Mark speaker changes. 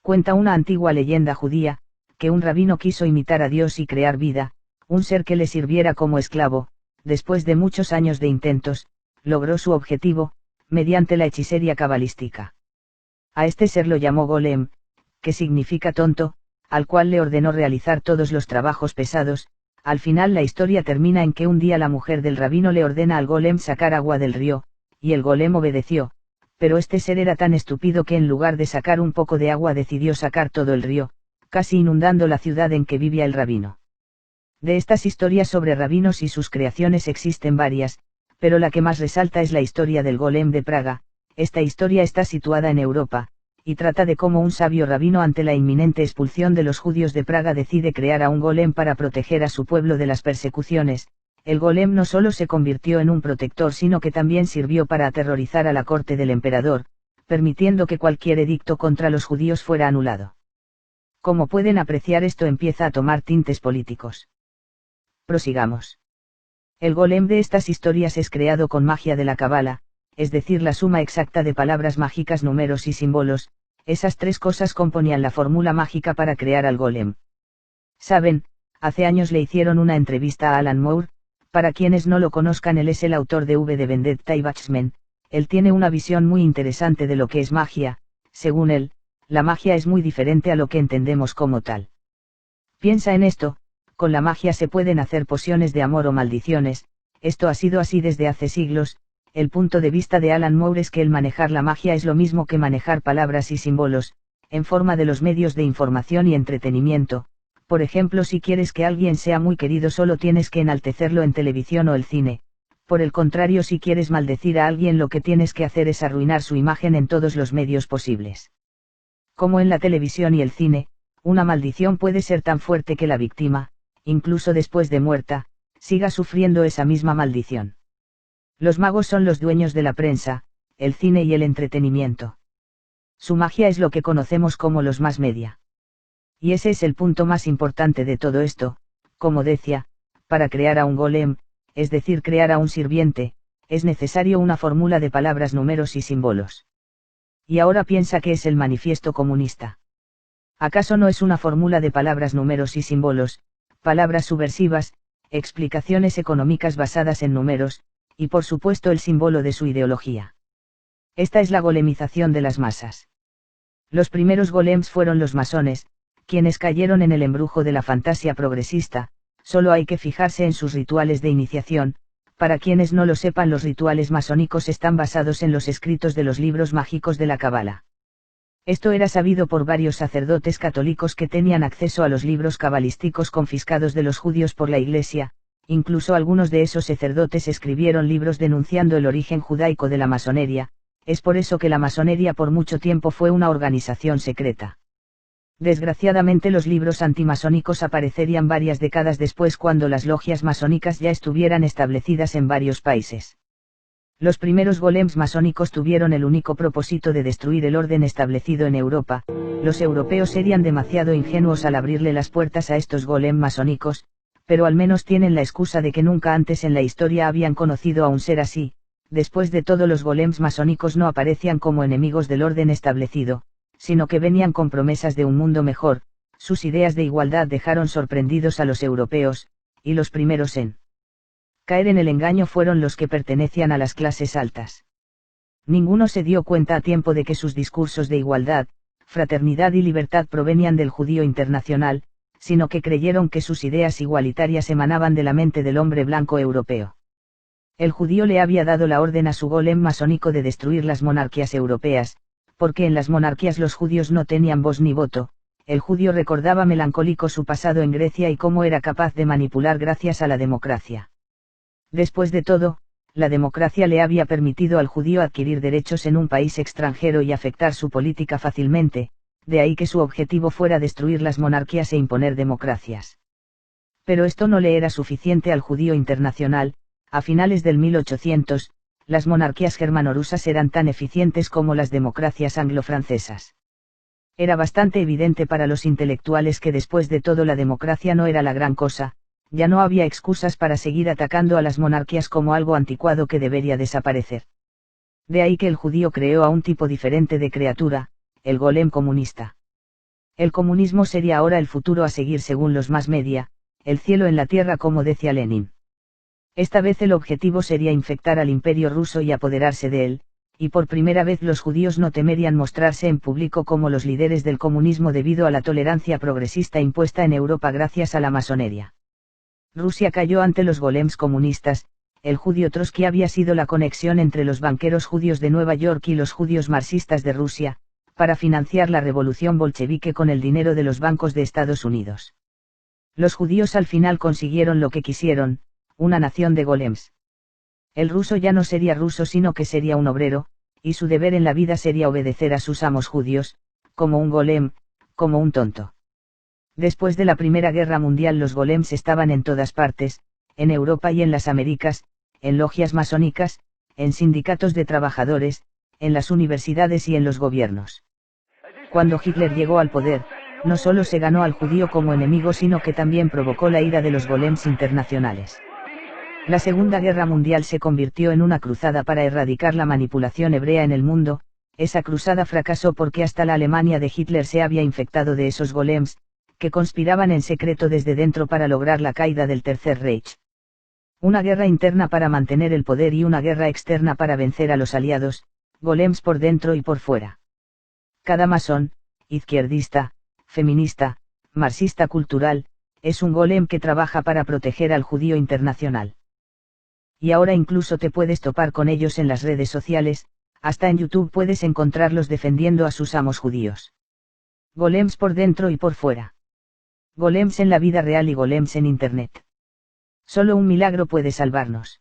Speaker 1: Cuenta una antigua leyenda judía, que un rabino quiso imitar a Dios y crear vida, un ser que le sirviera como esclavo. Después de muchos años de intentos, logró su objetivo, mediante la hechicería cabalística. A este ser lo llamó Golem, que significa tonto, al cual le ordenó realizar todos los trabajos pesados. Al final la historia termina en que un día la mujer del rabino le ordena al Golem sacar agua del río, y el Golem obedeció, pero este ser era tan estúpido que en lugar de sacar un poco de agua decidió sacar todo el río, casi inundando la ciudad en que vivía el rabino. De estas historias sobre rabinos y sus creaciones existen varias, pero la que más resalta es la historia del Golem de Praga. Esta historia está situada en Europa, y trata de cómo un sabio rabino ante la inminente expulsión de los judíos de Praga decide crear a un golem para proteger a su pueblo de las persecuciones. El golem no solo se convirtió en un protector sino que también sirvió para aterrorizar a la corte del emperador, permitiendo que cualquier edicto contra los judíos fuera anulado. Como pueden apreciar, esto empieza a tomar tintes políticos. Prosigamos. El golem de estas historias es creado con magia de la Cábala, es decir, la suma exacta de palabras mágicas, números y símbolos. Esas tres cosas componían la fórmula mágica para crear al golem. Saben, hace años le hicieron una entrevista a Alan Moore. Para quienes no lo conozcan, él es el autor de V de Vendetta y Watchmen. Él tiene una visión muy interesante de lo que es magia. Según él, la magia es muy diferente a lo que entendemos como tal. Piensa en esto: con la magia se pueden hacer pociones de amor o maldiciones. Esto ha sido así desde hace siglos. El punto de vista de Alan Moore es que el manejar la magia es lo mismo que manejar palabras y símbolos, en forma de los medios de información y entretenimiento. Por ejemplo, si quieres que alguien sea muy querido, solo tienes que enaltecerlo en televisión o el cine. Por el contrario, si quieres maldecir a alguien, lo que tienes que hacer es arruinar su imagen en todos los medios posibles. Como en la televisión y el cine, una maldición puede ser tan fuerte que la víctima, incluso después de muerta, siga sufriendo esa misma maldición. Los magos son los dueños de la prensa, el cine y el entretenimiento. Su magia es lo que conocemos como los más media. Y ese es el punto más importante de todo esto. Como decía, para crear a un golem, es decir, crear a un sirviente, es necesario una fórmula de palabras, números y símbolos. Y ahora piensa qué es el manifiesto comunista. ¿Acaso no es una fórmula de palabras, números y símbolos, palabras subversivas, explicaciones económicas basadas en números, y por supuesto el símbolo de su ideología? Esta es la golemización de las masas. Los primeros golems fueron los masones, quienes cayeron en el embrujo de la fantasía progresista. Solo hay que fijarse en sus rituales de iniciación. Para quienes no lo sepan, los rituales masónicos están basados en los escritos de los libros mágicos de la Cábala. Esto era sabido por varios sacerdotes católicos que tenían acceso a los libros cabalísticos confiscados de los judíos por la Iglesia. Incluso algunos de esos sacerdotes escribieron libros denunciando el origen judaico de la masonería. Es por eso que la masonería por mucho tiempo fue una organización secreta. Desgraciadamente, los libros antimasónicos aparecerían varias décadas después, cuando las logias masónicas ya estuvieran establecidas en varios países. Los primeros golems masónicos tuvieron el único propósito de destruir el orden establecido en Europa. Los europeos serían demasiado ingenuos al abrirle las puertas a estos golem masónicos, pero al menos tienen la excusa de que nunca antes en la historia habían conocido a un ser así. Después de todo, los golems masónicos no aparecían como enemigos del orden establecido, sino que venían con promesas de un mundo mejor. Sus ideas de igualdad dejaron sorprendidos a los europeos, y los primeros en caer en el engaño fueron los que pertenecían a las clases altas. Ninguno se dio cuenta a tiempo de que sus discursos de igualdad, fraternidad y libertad provenían del judío internacional, sino que creyeron que sus ideas igualitarias emanaban de la mente del hombre blanco europeo. El judío le había dado la orden a su golem masónico de destruir las monarquías europeas, porque en las monarquías los judíos no tenían voz ni voto. El judío recordaba melancólico su pasado en Grecia y cómo era capaz de manipular gracias a la democracia. Después de todo, la democracia le había permitido al judío adquirir derechos en un país extranjero y afectar su política fácilmente, de ahí que su objetivo fuera destruir las monarquías e imponer democracias. Pero esto no le era suficiente al judío internacional. A finales del 1800, las monarquías germanorusas eran tan eficientes como las democracias anglo-francesas. Era bastante evidente para los intelectuales que después de todo la democracia no era la gran cosa. Ya no había excusas para seguir atacando a las monarquías como algo anticuado que debería desaparecer. De ahí que el judío creó a un tipo diferente de criatura, el golem comunista. El comunismo sería ahora el futuro a seguir según los más media, el cielo en la tierra como decía Lenin. Esta vez el objetivo sería infectar al imperio ruso y apoderarse de él, y por primera vez los judíos no temerían mostrarse en público como los líderes del comunismo debido a la tolerancia progresista impuesta en Europa gracias a la masonería. Rusia cayó ante los golems comunistas. El judío Trotsky había sido la conexión entre los banqueros judíos de Nueva York y los judíos marxistas de Rusia, para financiar la revolución bolchevique con el dinero de los bancos de Estados Unidos. Los judíos al final consiguieron lo que quisieron, una nación de golems. El ruso ya no sería ruso sino que sería un obrero, y su deber en la vida sería obedecer a sus amos judíos, como un golem, como un tonto. Después de la Primera Guerra Mundial los golems estaban en todas partes, en Europa y en las Américas, en logias masónicas, en sindicatos de trabajadores, en las universidades y en los gobiernos. Cuando Hitler llegó al poder, no solo se ganó al judío como enemigo sino que también provocó la ira de los golems internacionales. La Segunda Guerra Mundial se convirtió en una cruzada para erradicar la manipulación hebrea en el mundo. Esa cruzada fracasó porque hasta la Alemania de Hitler se había infectado de esos golems, que conspiraban en secreto desde dentro para lograr la caída del Tercer Reich. Una guerra interna para mantener el poder y una guerra externa para vencer a los aliados, golems por dentro y por fuera. Cada masón, izquierdista, feminista, marxista cultural, es un golem que trabaja para proteger al judío internacional. Y ahora incluso te puedes topar con ellos en las redes sociales, hasta en YouTube puedes encontrarlos defendiendo a sus amos judíos. Golems por dentro y por fuera. Golems en la vida real y golems en Internet. Solo un milagro puede salvarnos.